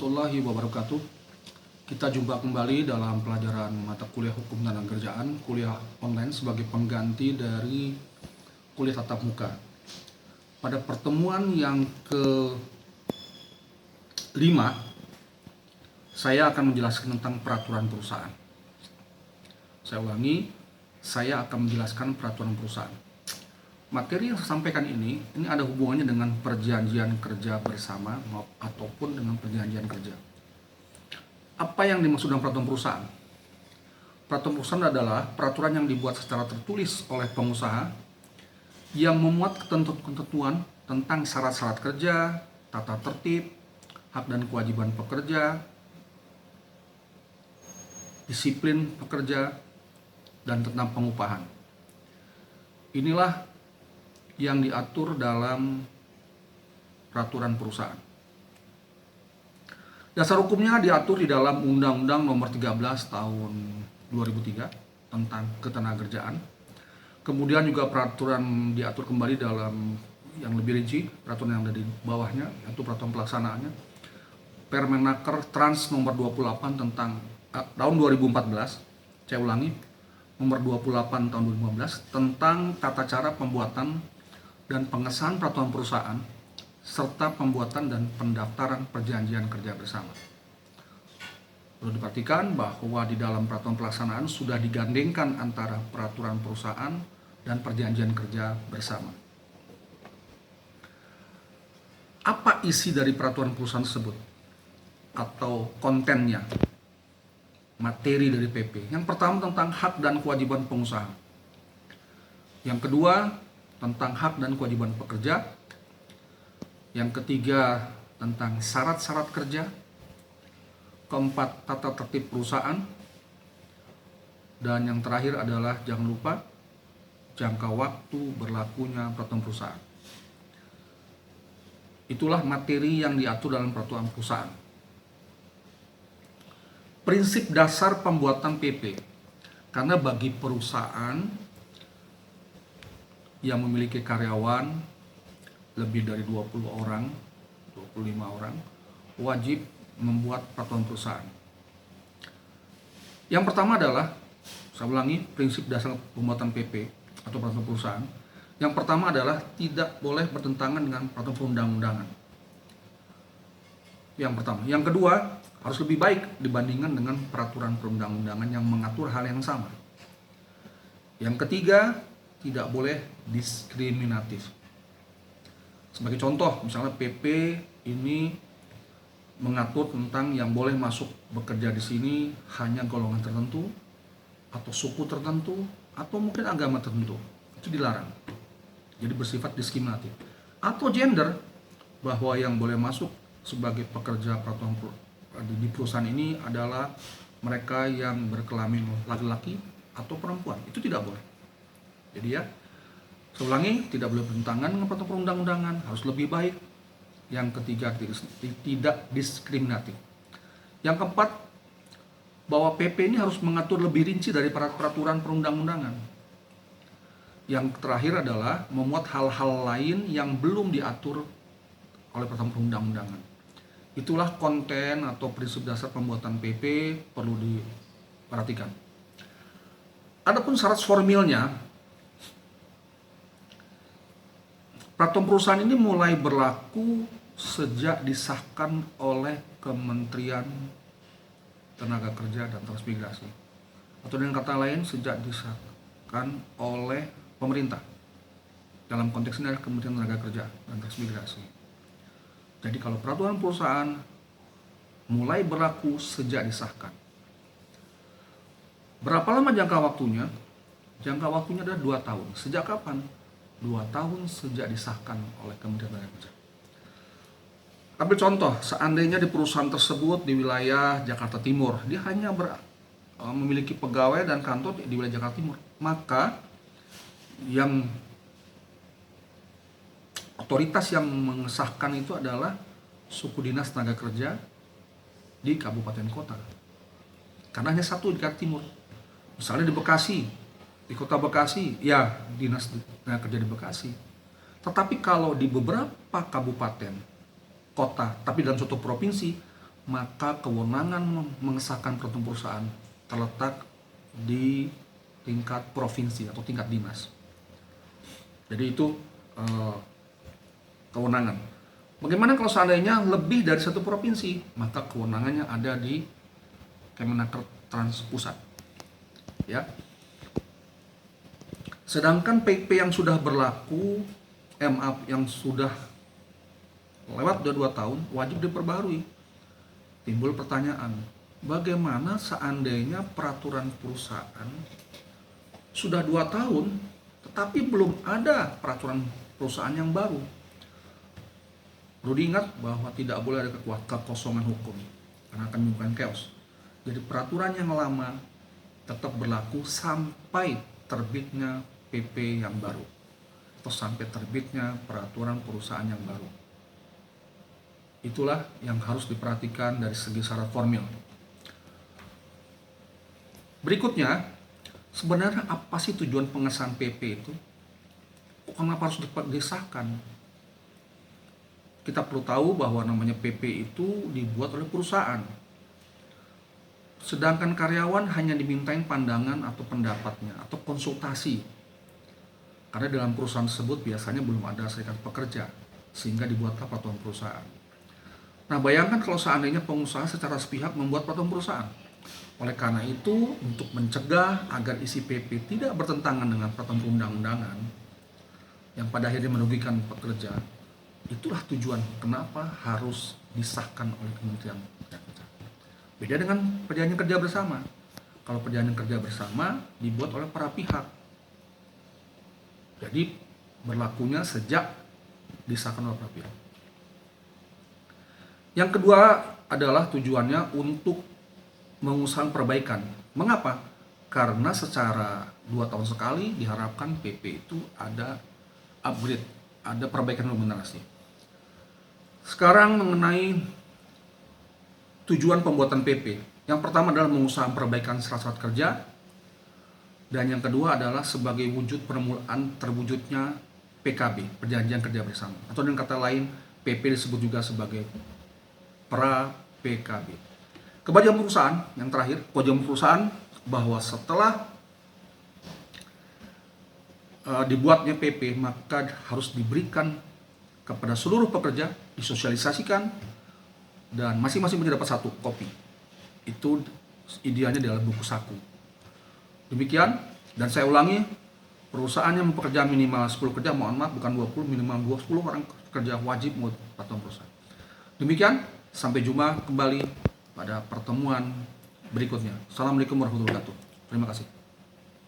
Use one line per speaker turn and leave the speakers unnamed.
warahmatullahi wabarakatuh. Kita jumpa kembali dalam pelajaran mata kuliah Hukum dan Kerjaan, kuliah online sebagai pengganti dari kuliah tatap muka. Pada pertemuan yang ke-5, saya akan menjelaskan tentang peraturan perusahaan. Saya ulangi, saya akan menjelaskan peraturan perusahaan. Materi yang saya sampaikan ini ada hubungannya dengan perjanjian kerja bersama ataupun dengan perjanjian kerja. Apa yang dimaksud dengan peraturan perusahaan? Peraturan perusahaan adalah peraturan yang dibuat secara tertulis oleh pengusaha yang memuat ketentuan tentang syarat-syarat kerja, tata tertib, hak dan kewajiban pekerja, disiplin pekerja, dan tentang pengupahan. Inilah yang diatur dalam peraturan perusahaan. Dasar hukumnya diatur di dalam Undang-Undang Nomor 13 Tahun 2003 tentang Ketenagakerjaan. Kemudian juga peraturan diatur kembali dalam yang lebih rinci, peraturan yang ada di bawahnya, yaitu peraturan pelaksanaannya. Permenaker Trans Nomor 28 tentang tahun 2014. Saya ulangi, Nomor 28 tahun 2015 tentang tata cara pembuatan dan pengesahan peraturan perusahaan serta pembuatan dan pendaftaran perjanjian kerja bersama. Perlu diperhatikan bahwa di dalam peraturan pelaksanaan sudah digandengkan antara peraturan perusahaan dan perjanjian kerja bersama. Apa isi dari peraturan perusahaan tersebut atau kontennya? Materi dari PP. Yang pertama tentang hak dan kewajiban pengusaha. Yang kedua tentang hak dan kewajiban pekerja. Yang ketiga tentang syarat-syarat kerja. Keempat, tata tertib perusahaan. Dan yang terakhir adalah jangan lupa jangka waktu berlakunya peraturan perusahaan. Itulah materi yang diatur dalam peraturan perusahaan. Prinsip dasar pembuatan PP. Karena bagi perusahaan yang memiliki karyawan lebih dari 20 orang, 25 orang, wajib membuat peraturan perusahaan. Yang pertama adalah, saya ulangi, prinsip dasar pembuatan PP atau peraturan perusahaan. Yang pertama adalah tidak boleh bertentangan dengan peraturan perundang-undangan. Yang pertama. Yang kedua, harus lebih baik dibandingkan dengan peraturan perundang-undangan yang mengatur hal yang sama. Yang ketiga, tidak boleh diskriminatif. Sebagai contoh, misalnya PP ini mengatur tentang yang boleh masuk bekerja di sini hanya golongan tertentu, atau suku tertentu, atau mungkin agama tertentu. Itu dilarang. Jadi bersifat diskriminatif. Atau gender, bahwa yang boleh masuk sebagai pekerja peraturan di perusahaan ini adalah mereka yang berkelamin laki-laki atau perempuan. Itu tidak boleh. Jadi ya, saya ulangi, tidak boleh bertentangan dengan peraturan perundang-undangan, harus lebih baik. Yang ketiga, tidak diskriminatif. Yang keempat, bahwa PP ini harus mengatur lebih rinci dari peraturan perundang-undangan. Yang terakhir adalah memuat hal-hal lain yang belum diatur oleh peraturan perundang-undangan. Itulah konten atau prinsip dasar pembuatan PP perlu diperhatikan. Adapun syarat formilnya, peraturan perusahaan ini mulai berlaku sejak disahkan oleh Kementerian Tenaga Kerja dan Transmigrasi. Atau dengan kata lain, sejak disahkan oleh pemerintah. Dalam konteks ini adalah Kementerian Tenaga Kerja dan Transmigrasi. Jadi kalau peraturan perusahaan mulai berlaku sejak disahkan. Berapa lama jangka waktunya? Jangka waktunya adalah 2 tahun. Sejak kapan? 2 tahun sejak disahkan oleh Kementerian Tenaga Kerja. Ambil contoh, seandainya di perusahaan tersebut di wilayah Jakarta Timur, dia hanya memiliki pegawai dan kantor di wilayah Jakarta Timur, maka yang otoritas yang mengesahkan itu adalah suku dinas tenaga kerja di kabupaten kota. Karena hanya satu di Jakarta Timur. Misalnya di Bekasi, di kota Bekasi, ya dinas tenaga kerja di Bekasi. Tetapi kalau di beberapa kabupaten, kota, tapi dalam suatu provinsi, maka kewenangan mengesahkan peraturan perusahaan terletak di tingkat provinsi atau tingkat dinas. Jadi itu kewenangan. Bagaimana kalau seandainya lebih dari satu provinsi? Maka kewenangannya ada di Kemenaker Trans Pusat. Ya. Sedangkan PP yang sudah berlaku, yang sudah lewat 2 tahun, wajib diperbarui. Timbul pertanyaan, bagaimana seandainya peraturan perusahaan sudah 2 tahun, tetapi belum ada peraturan perusahaan yang baru? Perlu diingat bahwa tidak boleh ada kekosongan hukum, karena akan menimbulkan chaos. Jadi peraturan yang lama tetap berlaku sampai terbitnya PP yang baru, atau sampai terbitnya peraturan perusahaan yang baru. Itulah yang harus diperhatikan dari segi syarat formil. Berikutnya, sebenarnya apa sih tujuan pengesahan PP itu? Kenapa harus disahkan? Kita perlu tahu bahwa namanya PP itu dibuat oleh perusahaan. Sedangkan karyawan hanya dimintain pandangan atau pendapatnya atau konsultasi. Karena dalam perusahaan tersebut biasanya belum ada serikat pekerja, sehingga dibuatlah peraturan perusahaan. Nah, bayangkan kalau seandainya pengusaha secara sepihak membuat peraturan perusahaan. Oleh karena itu, untuk mencegah agar isi PP tidak bertentangan dengan peraturan perundang-undangan yang pada akhirnya merugikan pekerja, itulah tujuan kenapa harus disahkan oleh Kementerian Kerja. Beda dengan perjanjian kerja bersama. Kalau perjanjian kerja bersama dibuat oleh para pihak, jadi berlakunya sejak disahkan oleh para pihak. Yang kedua adalah tujuannya untuk mengusahakan perbaikan. Mengapa? Karena secara 2 tahun sekali diharapkan PP itu ada upgrade, ada perbaikan remunerasi. Sekarang mengenai tujuan pembuatan PP. Yang pertama adalah mengusahakan perbaikan syarat kerja. Dan yang kedua adalah sebagai wujud permulaan terwujudnya PKB, Perjanjian Kerja Bersama. Atau dengan kata lain, PP disebut juga sebagai pra-PKB. Kewajiban perusahaan, yang terakhir, kewajiban perusahaan bahwa setelah dibuatnya PP, maka harus diberikan kepada seluruh pekerja, disosialisasikan, dan masing-masing mendapat 1 kopi. Itu idealnya dalam buku saku. Demikian, dan saya ulangi, perusahaan yang mempekerjakan minimal 10 kerja, mohon maaf bukan 20, minimal 20 orang kerja wajib membuat peraturan perusahaan. Demikian, sampai jumpa kembali pada pertemuan berikutnya. Assalamualaikum warahmatullahi wabarakatuh. Terima kasih.